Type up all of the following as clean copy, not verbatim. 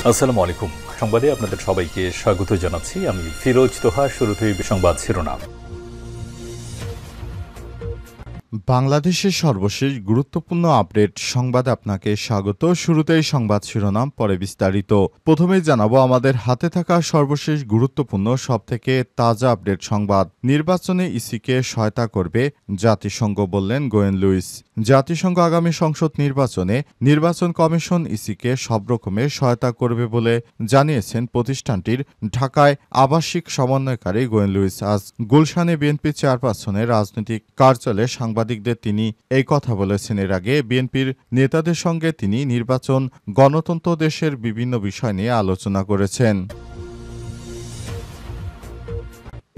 আসসালামু আলাইকুম। সংবাদে আপনাদের সবাইকে স্বাগত জানাচ্ছি। আমি ফিরোজ তোহা। শুরুতেই সংবাদ শিরোনাম। বাংলাদেশের সর্বশেষ গুরুত্বপূর্ণ আপডেট সংবাদে আপনাকে স্বাগত। শুরুতেই সংবাদ শিরোনাম, পরে বিস্তারিত। প্রথমেই জানাবো আমাদের হাতে থাকা সর্বশেষ গুরুত্বপূর্ণ সবথেকে তাজা আপডেট সংবাদ। নির্বাচনে ইসিকে সহায়তা করবে জাতিসংঘ, বললেন গোয়েন লুইস। জাতিসংঘ আগামী সংসদ নির্বাচনে নির্বাচন কমিশন ইসিকে সব রকমের সহায়তা করবে বলে জানিয়েছেন প্রতিষ্ঠানটির ঢাকায় আবাসিক সমন্বয়কারী গোয়েন লুইস। আজ গুলশানে বিএনপি চেয়ারপারসনের রাজনৈতিক কার্যালয়ে সাংবাদিকদের তিনি এই কথা বলেছেন। এর আগে বিএনপির নেতাদের সঙ্গে তিনি নির্বাচন, গণতন্ত্র, দেশের বিভিন্ন বিষয় নিয়ে আলোচনা করেছেন।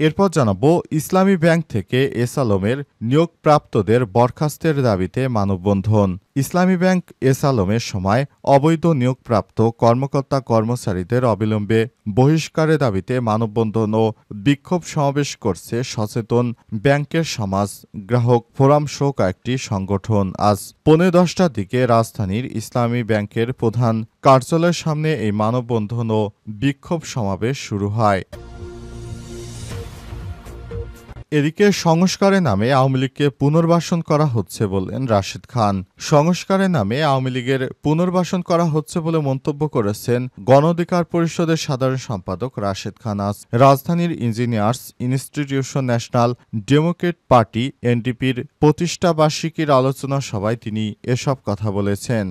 এরপর জানাবো ইসলামী ব্যাংক থেকে এস আলমের নিয়োগপ্রাপ্তদের বরখাস্তের দাবিতে মানববন্ধন। ইসলামী ব্যাংক এস আলমের সময় অবৈধ নিয়োগপ্রাপ্ত কর্মকর্তা কর্মচারীদের অবিলম্বে বহিষ্কারের দাবিতে মানববন্ধন ও বিক্ষোভ সমাবেশ করছে সচেতন ব্যাংকের সমাজ গ্রাহক ফোরাম সহ কয়েকটি সংগঠন। আজ 10:15টার দিকে রাজধানীর ইসলামী ব্যাংকের প্রধান কার্যালয়ের সামনে এই মানববন্ধন ও বিক্ষোভ সমাবেশ শুরু হয়। এদিকে সংস্কারের নামে আওয়ামী লীগকে পুনর্বাসন করা হচ্ছে বললেন রাশেদ খান। সংস্কারের নামে আওয়ামী লীগের পুনর্বাসন করা হচ্ছে বলে মন্তব্য করেছেন গণ অধিকার পরিষদের সাধারণ সম্পাদক রাশেদ খান। আজ রাজধানীর engineers institution national democrat party এনডিপির প্রতিষ্ঠাবার্ষিকীর আলোচনা সভায় তিনি এসব কথা বলেছেন।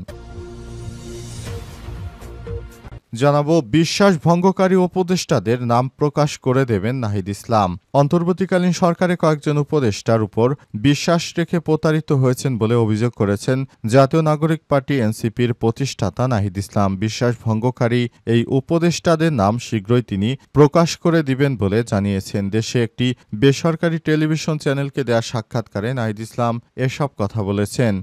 জানাবো বিশ্বাস ভঙ্গকারী উপদেষ্টাদের নাম প্রকাশ করে দেবেন নাহিদ ইসলাম। অন্তর্বর্তীকালীন সরকারে কয়েকজন উপদেষ্টার উপর বিশ্বাস রেখে প্রতারিত হয়েছেন বলে অভিযোগ করেছেন জাতীয় নাগরিক পার্টি এনসিপির প্রতিষ্ঠাতা নাহিদ ইসলাম। বিশ্বাস ভঙ্গকারী এই উপদেষ্টাদের নাম শীঘ্রই তিনি প্রকাশ করে দিবেন বলে জানিয়েছেন। দেশে একটি বেসরকারি টেলিভিশন চ্যানেলকে দেয়া সাক্ষাৎকারে নাহিদ ইসলাম এসব কথা বলেছেন।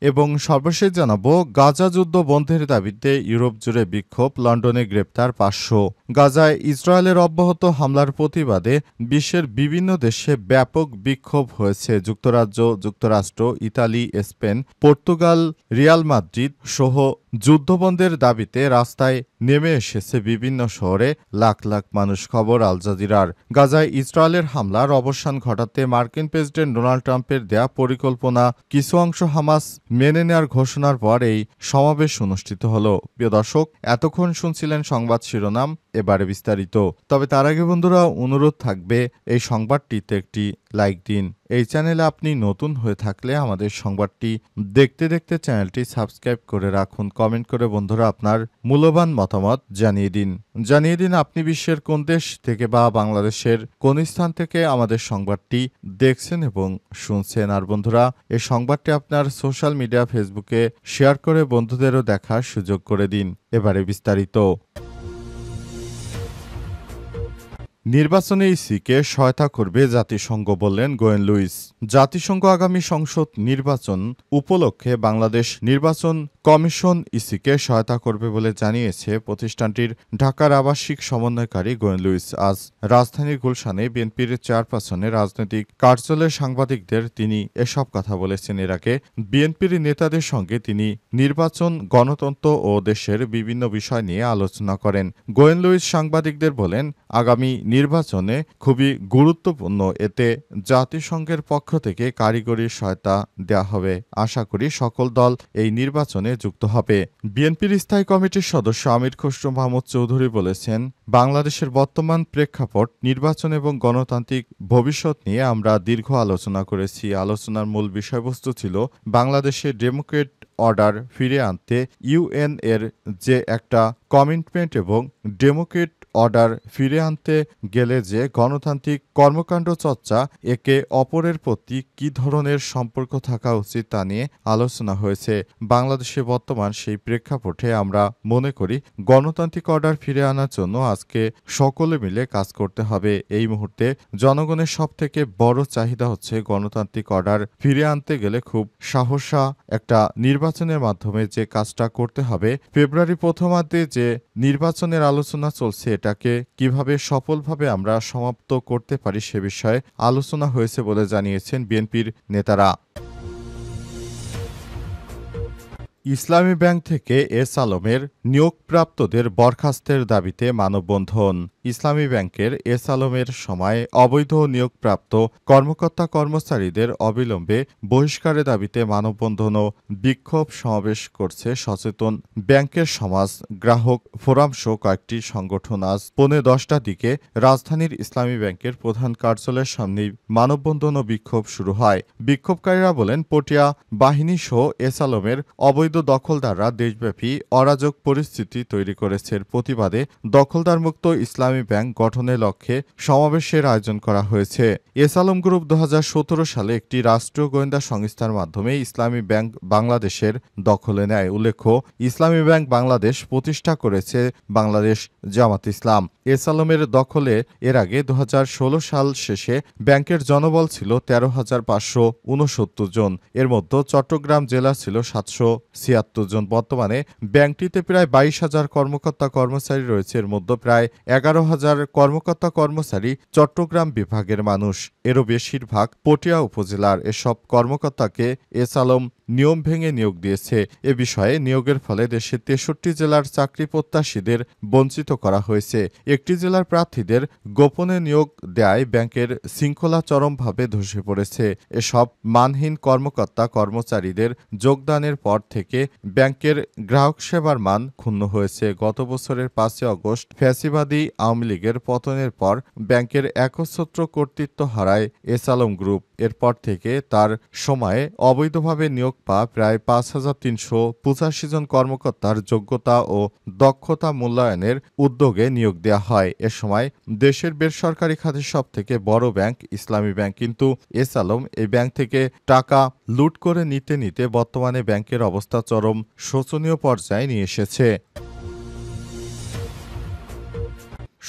এবং সর্বশেষ জানাবো গাজা যুদ্ধ বন্ধের দাবিতে ইউরোপ জুড়ে বিক্ষোভ, লন্ডনে গ্রেপ্তার 500। গাজায় ইসরায়েলের অব্যাহত হামলার প্রতিবাদে বিশ্বের বিভিন্ন দেশে ব্যাপক বিক্ষোভ হয়েছে। যুক্তরাজ্য, যুক্তরাষ্ট্র, Italy, Spain, Portugal, Real Madrid সহ যুদ্ধবন্ধের দাবিতে রাস্তায় নেমে এসেছে বিভিন্ন শহরে লাখ লাখ মানুষ। খবর আল জাজিরার। গাজায় ইসরায়েলের হামলার অবসান ঘটাতে মার্কিন প্রেসিডেন্ট ডোনাল্ড ট্রাম্পের দেয়া পরিকল্পনা কিছু অংশ হামাস মেনে নেওয়ার ঘোষণার পর এই সমাবেশ অনুষ্ঠিত হল। প্রিয় দর্শক, এতক্ষণ শুনছিলেন সংবাদ শিরোনাম, এবারে বিস্তারিত। তবে তার আগে বন্ধুরা অনুরোধ থাকবে এই সংবাদটিতে একটি লাইক দিন। এই চ্যানেলে আপনি নতুন হয়ে থাকলে আমাদের সংবাদটি দেখতে দেখতে চ্যানেলটি সাবস্ক্রাইব করে রাখুন। কমেন্ট করে বন্ধুরা আপনার মূল্যবান মতামত জানিয়ে দিন আপনি বিশ্বের কোন দেশ থেকে বা বাংলাদেশের কোন স্থান থেকে আমাদের সংবাদটি দেখছেন এবং শুনছেন। আর বন্ধুরা, এই সংবাদটি আপনার সোশ্যাল মিডিয়া ফেসবুকে শেয়ার করে বন্ধুদেরও দেখার সুযোগ করে দিন। এবারে বিস্তারিত। নির্বাচনে ইসিকে সহায়তা করবে জাতিসংঘ, বললেন গোয়েন লুইস। জাতিসংঘ আগামী সংসদ নির্বাচন উপলক্ষে বাংলাদেশ নির্বাচন কমিশন ইসিকে সহায়তা করবে বলে জানিয়েছে প্রতিষ্ঠানটির ঢাকার আবাসিক সমন্বয়কারী গোয়েন লুইস। আজ রাজধানীর গুলশানে বিএনপির চেয়ারপারসনের রাজনৈতিক কার্যালয়ে সাংবাদিকদের তিনি এসব কথা বলেছেন। এর আগে বিএনপির নেতাদের সঙ্গে তিনি নির্বাচন, গণতন্ত্র ও দেশের বিভিন্ন বিষয় নিয়ে আলোচনা করেন। গোয়েন লুইস সাংবাদিকদের বলেন, আগামী নির্বাচনে খুবই গুরুত্বপূর্ণ। এতে জাতিসংঘের পক্ষ থেকে কারিগরি সহায়তা দেওয়া হবে। আশা করি সকল দল এই নির্বাচনে যুক্ত হবে। বিএনপির স্থায়ী কমিটির সদস্য আমির খসরু মাহমুদ চৌধুরী বলেছেন, বাংলাদেশের বর্তমান প্রেক্ষাপট, নির্বাচন এবং গণতান্ত্রিক ভবিষ্যৎ নিয়ে আমরা দীর্ঘ আলোচনা করেছি। আলোচনার মূল বিষয়বস্তু ছিল বাংলাদেশে ডেমোক্রেট অর্ডার ফিরে আনতে ইউএন এর যে একটা কমিটমেন্ট এবং ডেমোক্রেট অর্ডার ফিরে আনতে গেলে যে গণতান্ত্রিক কর্মকাণ্ড চর্চা, একে অপরের প্রতি কী ধরনের সম্পর্ক থাকা উচিত তা নিয়ে আলোচনা হয়েছে। বাংলাদেশে বর্তমান সেই প্রেক্ষাপটে আমরা মনে করি গণতান্ত্রিক অর্ডার ফিরে আনার জন্য আজকে সকলে মিলে কাজ করতে হবে। এই মুহূর্তে জনগণের সবথেকে বড় চাহিদা হচ্ছে গণতান্ত্রিক অর্ডার ফিরে আনতে গেলে খুব সাহসা একটা নির্বাচনের মাধ্যমে যে কাজটা করতে হবে। ফেব্রুয়ারি প্রথমার্ধে যে নির্বাচনের আলোচনা চলছে, এটাকে কিভাবে সফলভাবে আমরা সমাপ্ত করতে পারি সে বিষয়ে আলোচনা হয়েছে বলে জানিয়েছেন বিএনপির নেতারা। ইসলামী ব্যাংক থেকে এস আলমের নিয়োগপ্রাপ্তদের বরখাস্তের দাবিতে মানববন্ধন। ইসলামী ব্যাংকের এস আলমের সময় অবৈধ নিয়োগপ্রাপ্ত কর্মকর্তা কর্মচারীদের অবিলম্বে বহিষ্কারের দাবিতে মানববন্ধন ও বিক্ষোভ সমাবেশ করছে সচেতন ব্যাংকের সমাজ গ্রাহক ফোরাম সহ কয়েকটি সংগঠন। আজ পৌনে 10টার দিকে রাজধানীর ইসলামী ব্যাংকের প্রধান কার্যালয়ের সামনেই মানববন্ধন ও বিক্ষোভ শুরু হয়। বিক্ষোভকারীরা বলেন, পটিয়া বাহিনী সহ এস আলমের অবৈধ দখলদাররা দেশব্যাপী অরাজক পরিস্থিতি তৈরি করেছে। এর প্রতিবাদে দখলদারমুক্ত ইসলামী ব্যাংক গঠনের লক্ষ্যে সমাবেশের আয়োজন করা হয়েছে। এস আলম গ্রুপ 2017 সালে একটি রাষ্ট্রীয় গোয়েন্দা সংস্থার মাধ্যমে ইসলামী ব্যাংক বাংলাদেশের দখলে নেয়। উল্লেখ্য, ইসলামী ব্যাংক বাংলাদেশ প্রতিষ্ঠা করেছে বাংলাদেশ জামাত ইসলাম। এস আলমের দখলে এর আগে 2016 সাল শেষে ব্যাংকের জনবল ছিল 13,569 জন। এর মধ্যে চট্টগ্রাম জেলা ছিল 776 জন। বর্তমানে ব্যাংকটিতে প্রায় 22,000 কর্মকর্তা কর্মচারী রয়েছে। এর মধ্যে প্রায় 11,000 কর্মকর্তা কর্মচারী চট্টগ্রাম বিভাগের মানুষ। এরও বেশিরভাগ পটিয়া উপজেলার। এসব কর্মকর্তাকে এস আলম নিয়ম ভেঙে নিয়োগ দিয়েছে। এ বিষয়ে নিয়োগের ফলে দেশের 63 জেলার চাকরি প্রত্যাশীদের বঞ্চিত করা হয়েছে। একটি জেলার প্রার্থীদের গোপনে নিয়োগ দেয় ব্যাংকের শৃঙ্খলা চরমভাবে ধসে পড়েছে। এসব মানহীন কর্মকর্তা কর্মচারীদের যোগদানের পর থেকে ব্যাংকের গ্রাহক সেবার মান ক্ষুণ্ণ হয়েছে। গত বছরের 5 আগস্ট ফ্যাসিবাদী আওয়ামী লীগের পতনের পর ব্যাংকের একচ্ছত্র কর্তৃত্ব হারায় এস আলম গ্রুপ। এরপর থেকে তার সময়ে অবৈধভাবে নিয়োগ পাওয়া প্রায় 5,385 জন কর্মকর্তার যোগ্যতা ও দক্ষতা মূল্যায়নের উদ্যোগে নিয়োগ দেওয়া হয়। এ সময় দেশের বেসরকারি খাতের সবথেকে বড় ব্যাংক ইসলামী ব্যাংক। কিন্তু এস আলম এই ব্যাংক থেকে টাকা লুট করে নিতে নিতে বর্তমানে ব্যাংকের অবস্থা চরম শোচনীয় পর্যায়ে নিয়ে এসেছে।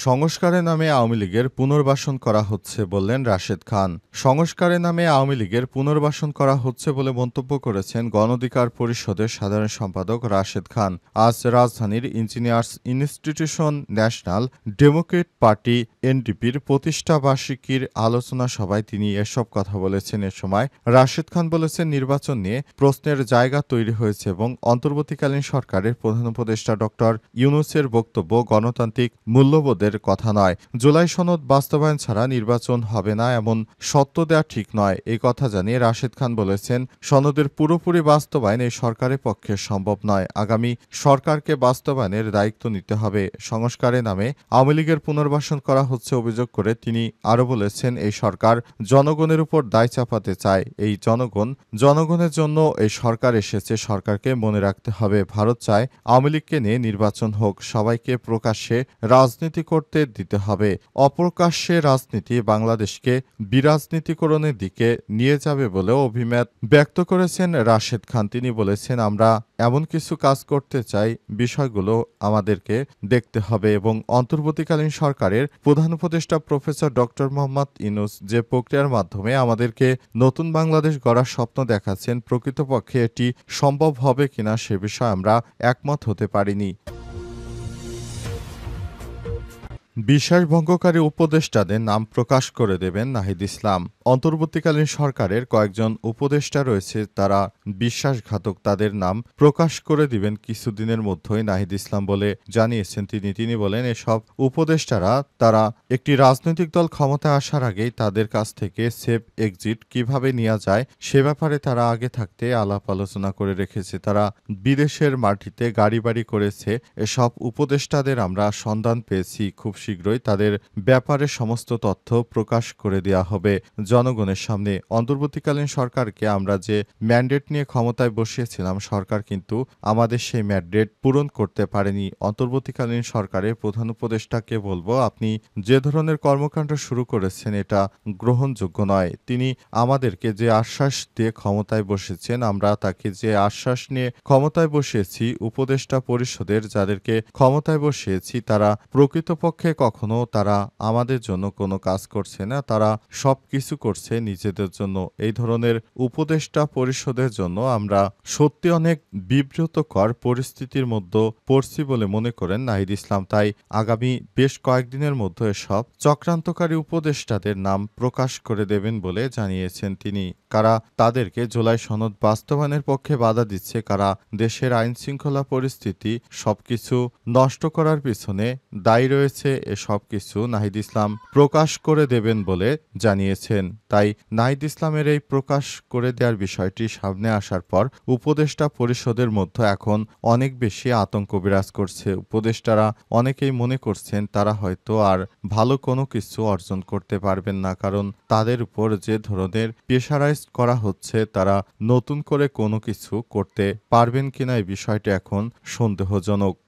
সংস্কারের নামে আওয়ামী লীগের পুনর্বাসন করা হচ্ছে বললেন রাশেদ খান। সংস্কারের নামে আওয়ামী লীগের পুনর্বাসন করা হচ্ছে বলে মন্তব্য করেছেন গণ অধিকার পরিষদের সাধারণ সম্পাদক রাশেদ খান। আজ রাজধানীর engineers institution national democrat party এনডিপির প্রতিষ্ঠা বার্ষিকীর আলোচনা সভায় তিনি এসব কথা বলেছেন। এ সময় রাশেদ খান বলেছেন, নির্বাচন নিয়ে প্রশ্নের জায়গা তৈরি হয়েছে এবং অন্তর্বর্তীকালীন সরকারের প্রধান উপদেষ্টা ডক্টর ইউনূসের বক্তব্য গণতান্ত্রিক মূল্যবোধের কথা নয়। জুলাই সনদ বাস্তবায়ন ছাড়া নির্বাচন হবে না এমন সত্য দেওয়া ঠিক নয়। এই কথা জানিয়ে রাশেদ খান বলেছেন, সনদের পুরোপুরি বাস্তবায়ন এই সরকারের পক্ষে সম্ভব নয়। আগামী সরকারকে বাস্তবায়নের দায়িত্ব নিতে হবে। সংস্কারের নামে আওয়ামী লীগের পুনর্বাসন করা হচ্ছে অভিযোগ করে তিনি আরও বলেছেন, এই সরকার জনগণের উপর দায় চাপাতে চায়। এই জনগণের জন্য এই সরকার এসেছে। সরকারকে মনে রাখতে হবে, ভারত চায় আওয়ামী লীগকে নিয়ে নির্বাচন হোক। সবাইকে প্রকাশ্যে রাজনীতি করতে দিতে হবে। অপ্রকাশ্যে রাজনীতি বাংলাদেশকে বিরাজনীতিকরণের দিকে নিয়ে যাবে বলেও অভিমত ব্যক্ত করেছেন রাশেদ খান। তিনি বলেছেন, আমরা এমন কিছু কাজ করতে চাই, বিষয়গুলো আমাদেরকে দেখতে হবে এবং অন্তর্বর্তীকালীন সরকারের প্রধান উপদেষ্টা প্রফেসর ডক্টর মোহাম্মদ ইউনূস যে প্রক্রিয়ার মাধ্যমে আমাদেরকে নতুন বাংলাদেশ গড়ার স্বপ্ন দেখাচ্ছেন, প্রকৃতপক্ষে এটি সম্ভব হবে কিনা সে বিষয়ে আমরা একমত হতে পারিনি। বিশ্বাসভঙ্গকারী উপদেষ্টাদের নাম প্রকাশ করে দেবেন নাহিদ ইসলাম। অন্তর্বর্তীকালীন সরকারের কয়েকজন উপদেষ্টা রয়েছে, তারা বিশ্বাসঘাতক। তাদের নাম প্রকাশ করে দিবেন কিছুদিনের মধ্যেই নাহিদ ইসলাম বলে জানিয়েছেন তিনি বলেন, এসব উপদেষ্টারা তারা একটি রাজনৈতিক দল ক্ষমতায় আসার আগেই তাদের কাছ থেকে সেফ এক্সিট কিভাবে নেওয়া যায় সে ব্যাপারে তারা আগে থাকতে আলাপ আলোচনা করে রেখেছে। তারা বিদেশের মাটিতে গাড়ি বাড়ি করেছে। এসব উপদেষ্টাদের আমরা সন্ধান পেয়েছি। খুব শীঘ্রই তাদের ব্যাপারে সমস্ত তথ্য প্রকাশ করে দেওয়া হবে জনগণের সামনে। অন্তর্বর্তীকালীন সরকারকে আমরা যে ম্যান্ডেট নিয়ে ক্ষমতায় বসিয়েছিলাম, সরকার কিন্তু আমাদের সেই ম্যান্ডেট পূরণ করতে পারেনি। অন্তর্বর্তীকালীন সরকারের প্রধান উপদেষ্টাকে বলবো, আপনি যে ধরনের কর্মকাণ্ড শুরু করেছেন এটা গ্রহণযোগ্য নয়। তিনি আমাদেরকে যে আশ্বাস দিয়ে ক্ষমতায় বসেছেন, আমরা তাকে যে আশ্বাস নিয়ে ক্ষমতায় বসিয়েছি, উপদেষ্টা পরিষদের যাদেরকে ক্ষমতায় বসিয়েছি তারা প্রকৃতপক্ষে কখনো তারা আমাদের জন্য কোনো কাজ করছে না, তারা সবকিছু করছে নিজেদের জন্য। এই ধরনের উপদেষ্টা পরিষদের জন্য আমরা সত্যি অনেক বিব্রতকর পরিস্থিতির মধ্যে পড়ছি বলে মনে করেন নাহিদ ইসলাম। তাই আগামী বেশ কয়েকদিনের মধ্যে এসব চক্রান্তকারী উপদেষ্টাদের নাম প্রকাশ করে দেবেন বলে জানিয়েছেন তিনি। কারা তাদেরকে জুলাই সনদ বাস্তবায়নের পক্ষে বাধা দিচ্ছে, কারা দেশের আইনশৃঙ্খলা পরিস্থিতি সবকিছু নষ্ট করার পিছনে দায়ী রয়েছে, এ সবকিছু নাহিদ ইসলাম প্রকাশ করে দেবেন বলে জানিয়েছেন। তাই নাহিদ ইসলামের এই প্রকাশ করে দেওয়ার বিষয়টি সামনে আসার পর উপদেষ্টা পরিষদের মধ্যে এখন অনেক বেশি আতঙ্ক বিরাজ করছে। উপদেষ্টারা অনেকেই মনে করছেন তারা হয়তো আর ভালো কোনো কিছু অর্জন করতে পারবেন না, কারণ তাদের উপর যে ধরনের প্রেশারাইজ করা হচ্ছে, তারা নতুন করে কোনো কিছু করতে পারবেন কিনা এই বিষয়টি এখন সন্দেহজনক।